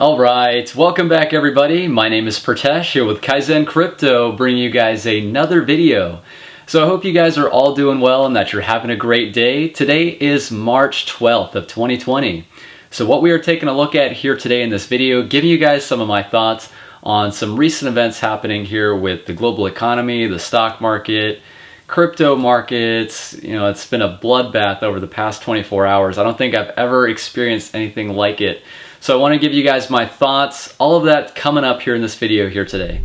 All right, welcome back everybody. My name is Pratesh here with Kaizen Crypto, bringing you guys another video. So I hope you guys are all doing well and that you're having a great day. Today is March 12th of 2020. So what we are taking a look at here today in this video, giving you guys some of my thoughts on some recent events happening here with the global economy, the stock market, crypto markets. It's been a bloodbath over the past 24 hours. I don't think I've ever experienced anything like it. So I want to give you guys my thoughts, all of that coming up here in this video here today.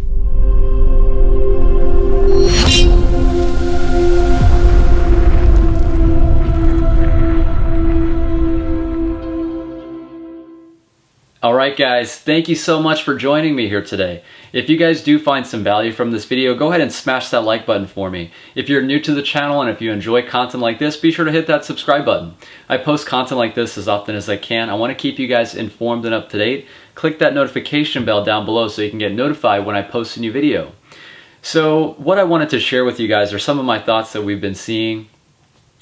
Alright guys, thank you so much for joining me here today. If you guys do find some value from this video, go ahead and smash that like button for me. If you're new to the channel and if you enjoy content like this, be sure to hit that subscribe button. I post content like this as often as I can. I want to keep you guys informed and up to date. Click that notification bell down below so you can get notified when I post a new video. So what I wanted to share with you guys are some of my thoughts that we've been seeing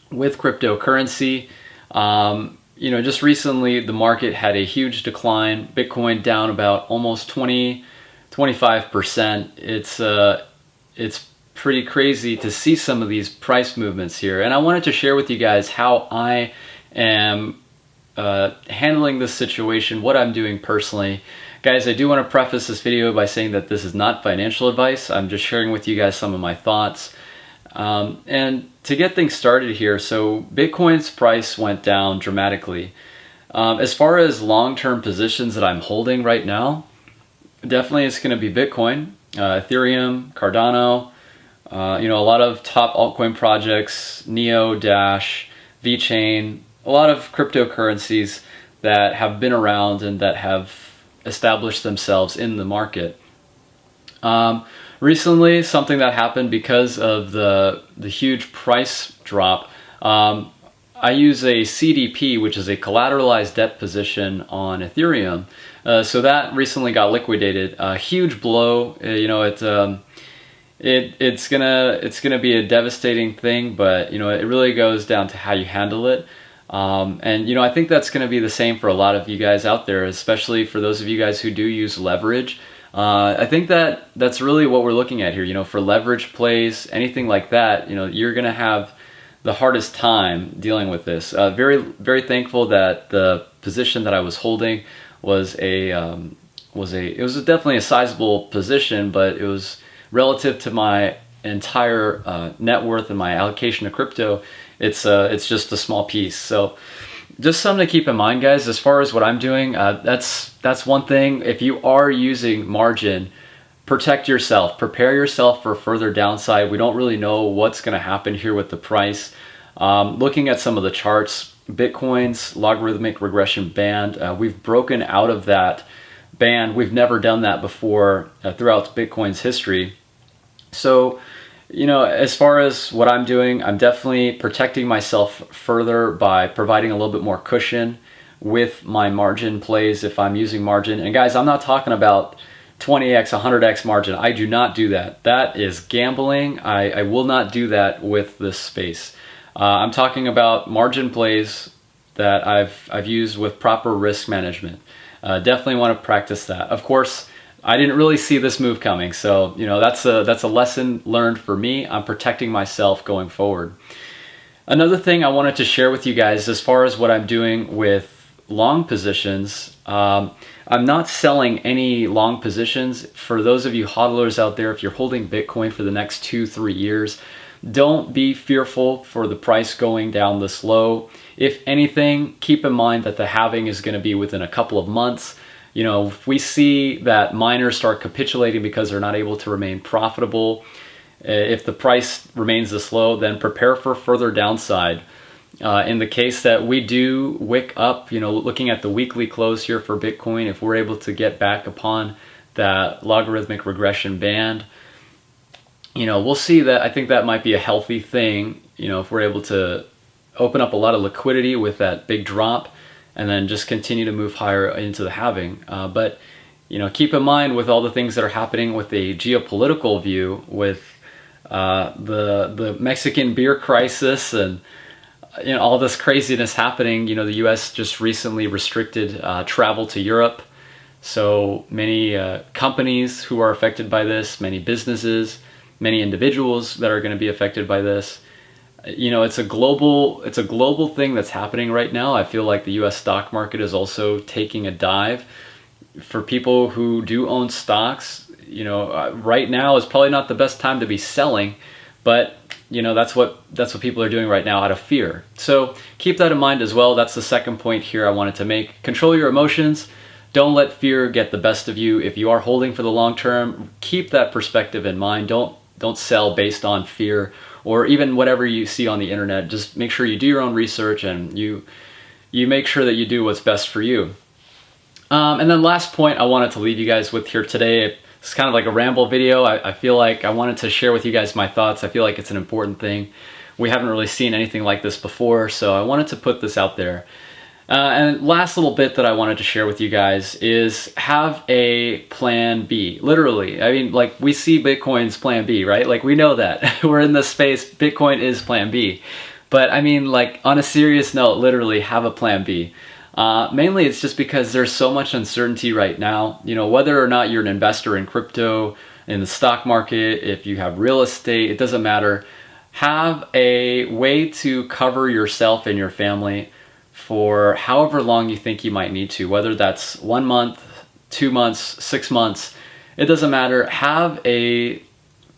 with cryptocurrency. Just recently the market had a huge decline. Bitcoin down about almost 25%. It's pretty crazy to see some of these price movements here. And I wanted to share with you guys how I am handling this situation, what I'm doing personally. Guys, I do want to preface this video by saying that this is not financial advice. I'm just sharing with you guys some of my thoughts. And to get things started here, so Bitcoin's price went down dramatically. As far as long-term positions that I'm holding right now, definitely it's going to be Bitcoin, Ethereum, Cardano, a lot of top altcoin projects, Neo, Dash, VeChain, a lot of cryptocurrencies that have been around and that have established themselves in the market. Recently, something that happened because of the huge price drop, I use a CDP, which is a collateralized debt position on Ethereum. So that recently got liquidated. A huge blow. It's gonna be a devastating thing, but it really goes down to how you handle it. I think that's gonna be the same for a lot of you guys out there, especially for those of you guys who do use leverage. I think that's really what we're looking at here. For leverage plays, anything like that, you're going to have the hardest time dealing with this. Very, very thankful that the position that I was holding was definitely a sizable position, but it was relative to my entire net worth and my allocation to crypto. It's just a small piece. So just something to keep in mind, guys, as far as what I'm doing. That's one thing. If you are using margin, protect yourself, prepare yourself for further downside. We don't really know what's going to happen here with the price. Looking at some of the charts, Bitcoin's logarithmic regression band, we've broken out of that band. We've never done that before throughout Bitcoin's history. So as far as what I'm doing, I'm definitely protecting myself further by providing a little bit more cushion with my margin plays if I'm using margin. And guys, I'm not talking about 20x, 100x margin. I do not do that. That is gambling. I will not do that with this space. I'm talking about margin plays that I've used with proper risk management. Definitely want to practice that. Of course, I didn't really see this move coming, so that's a lesson learned for me. I'm protecting myself going forward. Another thing I wanted to share with you guys as far as what I'm doing with long positions, I'm not selling any long positions. For those of you hodlers out there, if you're holding Bitcoin for the next 2-3 years, don't be fearful for the price going down this low. If anything, keep in mind that the halving is going to be within a couple of months. If we see that miners start capitulating because they're not able to remain profitable, if the price remains this low, then prepare for further downside. In the case that we do wick up, looking at the weekly close here for Bitcoin, if we're able to get back upon that logarithmic regression band, we'll see that. I think that might be a healthy thing, if we're able to open up a lot of liquidity with that big drop and then just continue to move higher into the halving. But keep in mind with all the things that are happening with a geopolitical view, with the Mexican beer crisis and all this craziness happening. The U.S. just recently restricted travel to Europe. So many companies who are affected by this, many businesses, many individuals that are going to be affected by this. You know, it's a global thing that's happening right now. I feel like the US stock market is also taking a dive. For people who do own stocks, you know, right now is probably not the best time to be selling, but you know, that's what people are doing right now out of fear. So keep that in mind as well. That's the second point here I wanted to make. Control your emotions. Don't let fear get the best of you. If you are holding for the long term, keep that perspective in mind. Don't sell based on fear or even whatever you see on the internet. Just make sure you do your own research and you make sure that you do what's best for you. And then last point I wanted to leave you guys with here today. It's kind of like a ramble video. I feel like I wanted to share with you guys my thoughts. I feel like it's an important thing. We haven't really seen anything like this before, so I wanted to put this out there. And last little bit that I wanted to share with you guys is have a plan B. Literally, I mean, like we see Bitcoin's plan B, right? Like we know that. We're in this space, Bitcoin is plan B. But I mean, like on a serious note, literally have a plan B. Mainly it's just because there's so much uncertainty right now. You know, whether or not you're an investor in crypto, in the stock market, if you have real estate, it doesn't matter. Have a way to cover yourself and your family for however long you think you might need to, whether that's 1 month, 2 months, 6 months, it doesn't matter. Have a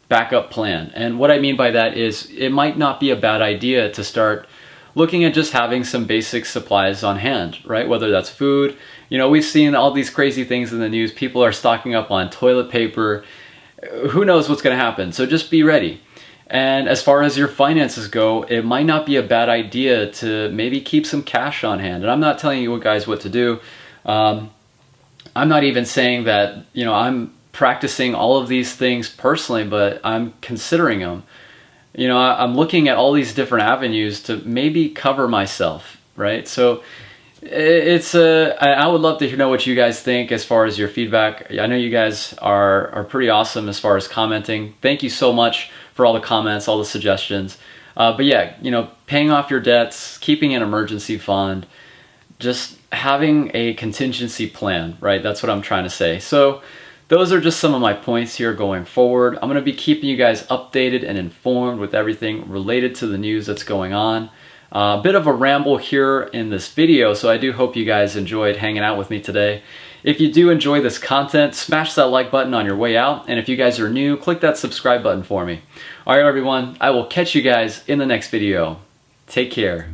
backup plan. And what I mean by that is it might not be a bad idea to start looking at just having some basic supplies on hand, right? Whether that's food, you know, we've seen all these crazy things in the news. People are stocking up on toilet paper. Who knows what's going to happen? So just be ready. And as far as your finances go, it might not be a bad idea to maybe keep some cash on hand. And I'm not telling you guys what to do. I'm not even saying that, you know, I'm practicing all of these things personally, but I'm considering them. You know, I'm looking at all these different avenues to maybe cover myself, right? So I would love to know what you guys think as far as your feedback. I know you guys are pretty awesome as far as commenting. Thank you so much for all the comments, all the suggestions. But yeah, you know, paying off your debts, keeping an emergency fund, just having a contingency plan, right? That's what I'm trying to say. So those are just some of my points here going forward. I'm going to be keeping you guys updated and informed with everything related to the news that's going on. A bit of a ramble here in this video, so I do hope you guys enjoyed hanging out with me today. If you do enjoy this content, smash that like button on your way out, and if you guys are new, click that subscribe button for me. Alright everyone, I will catch you guys in the next video. Take care.